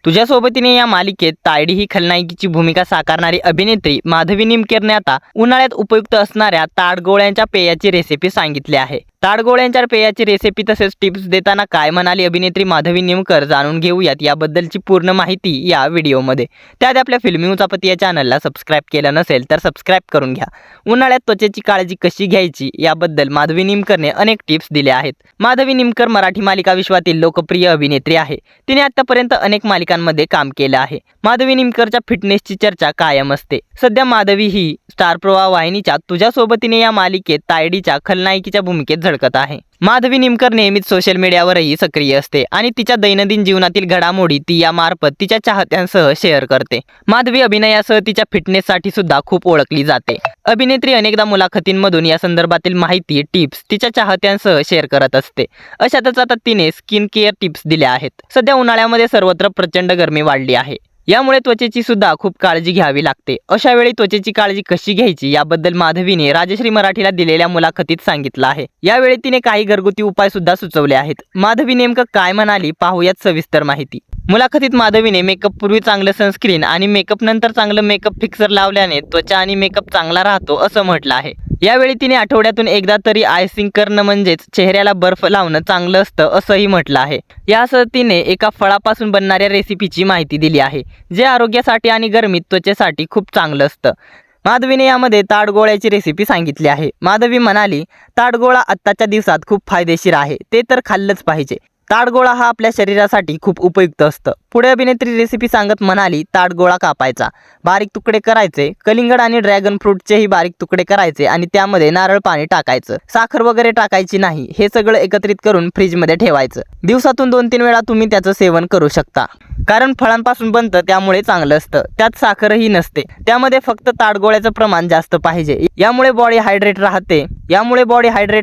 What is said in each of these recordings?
तुझ्या सोबतीने या मालिकेत तायडी ही खलनायिकेची भूमिका साकारणारी अभिनेत्री माधवी निमकरने आता उन्हाळ्यात उपयुक्त असणाऱ्या ताडगोळ्यांच्या पेयाची रेसिपी सांगितली आहे। ताडगोळ्यांच्या पेयाची रेसिपी तसेच टिप्स देताना काय म्हणाली अभिनेत्री माधवी निमकर जाणून घेऊयात याबद्दलची पूर्ण माहिती या व्हिडिओमध्ये। त्यात आपल्या फिल्मी उचापती या चॅनलला सबस्क्राइब केलं नसेल तर सबस्क्राइब करून घ्या। उन्हाळ्यात त्वचेची काळजी कशी घ्यायची याबद्दल माधवी निमकरने अनेक टिप्स दिल्या आहेत। माधवी निमकर मराठी मालिका विश्वातील लोकप्रिय अभिनेत्री आहे। तिने आतापर्यंत अनेक मालिकांमध्ये काम केलं आहे। माधवी निमकरच्या फिटनेसची चर्चा कायम असते। सध्या माधवी ही स्टार प्रवाह वाहिनीच्या तुझ्या सोबतीने या मालिकेत तायडीच्या खलनायिकेच्या भूमिकेत झळकत आहे। माधवी निमकर नेहमीच सोशल मीडियावरही सक्रिय असते आणि तिच्या दैनंदिन जीवनातील घडामोडी ती यामार्फत तिच्या चाहत्यांसह शेअर करते। माधवी अभिनयासह तिच्या फिटनेससाठी सुद्धा खूप ओळखली जाते। अभिनेत्री अनेकदा मुलाखतींमधून या संदर्भातील माहिती टिप्स तिच्या चाहत्यांसह शेअर करत असते। अशातच आता तिने स्किन केअर टिप्स दिल्या आहेत। सध्या उन्हाळ्यामध्ये सर्वत्र प्रचंड गरमी वाढली आहे। यामुळे त्वचेची सुद्धा खूप काळजी घ्यावी लागते। अशा वेळी त्वचेची काळजी कशी घ्यायची याबद्दल माधवीने राजश्री मराठीला दिलेल्या मुलाखतीत सांगितलं आहे। यावेळी तिने काही घरगुती उपाय सुद्धा सुचवले आहेत। माधवी नेमकं काय म्हणाली पाहूयात सविस्तर माहिती। मुलाखतीत माधवीने मेकअप पूर्वी चांगलं सनस्क्रीन आणि मेकअप नंतर चांगलं मेकअप फिक्सर लावल्याने त्वचा आणि मेकअप चांगला राहतो असं म्हटलं आहे। यावेळी तिने आठवड्यातून एकदा तरी आयसिंग करणं म्हणजेच चेहऱ्याला बर्फ लावणं चांगलं असतं असंही म्हटलं आहे। यासह तिने एका फळापासून बनणाऱ्या रेसिपीची माहिती दिली आहे जे आरोग्यासाठी आणि गरमीत त्वचेसाठी खूप चांगलं असतं। माधवीने यामध्ये ताडगोळ्याची रेसिपी सांगितली आहे। माधवी म्हणाली, ताडगोळा आत्ताच्या दिवसात खूप फायदेशीर आहे, ते तर खाल्लंच पाहिजे। ताडगोळा हा आपल्या शरीरासाठी खूप उपयुक्त असतं। पुढे अभिनेत्री रेसिपी सांगत म्हणाली, ताडगोळा कापायचा, बारीक तुकडे करायचे, कलिंगड आणि ड्रॅगन फ्रूटचेही बारीक तुकडे करायचे आणि त्यामध्ये नारळ पाणी टाकायचं, साखर वगैरे टाकायची नाही। हे सगळं एकत्रित करून फ्रीजमध्ये ठेवायचं। दिवसातून 2-3 वेळा तुम्ही त्याचं सेवन करू शकता, कारण फळांपासून बनतं त्यामुळे चांगलं असतं। त्यात साखरही नसते, त्यामध्ये फक्त ताडगोळ्याचं प्रमाण जास्त पाहिजे। यामुळे बॉडी हायड्रेट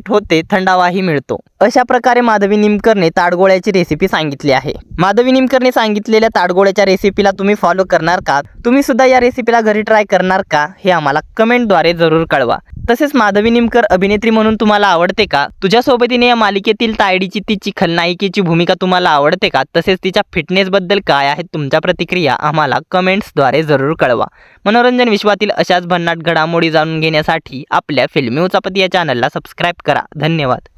होते, थंडावाही मिळतो। अशा प्रकारे माधवी निमकरने ताडगोळ्याची रेसिपी सांगितली आहे। माधवी निमकरने सांगितलेल्या ताडगोळ्याच्या रेसिपीला तुम्ही फॉलो करणार का? तुम्ही सुद्धा या रेसिपीला घरी ट्राय करणार का? हे आम्हाला कमेंटद्वारे जरूर कळवा। तसेच माधवी निमकर अभिनेत्री म्हणून तुम्हाला आवडते का? तुझ्या सोबतीने या मालिकेतील तायडीची तिची खलनायिकेची भूमिका तुम्हाला आवडते का? तसेच तिच्या फिटनेसबद्दल काय आहेत तुमच्या प्रतिक्रिया आम्हाला कमेंट्सद्वारे जरूर कळवा। मनोरंजन विश्वातील अशाच भन्नाट घडामोडी जाणून घेण्यासाठी आपल्या फिल्मी उचापती या चॅनलला सबस्क्राइब करा। धन्यवाद।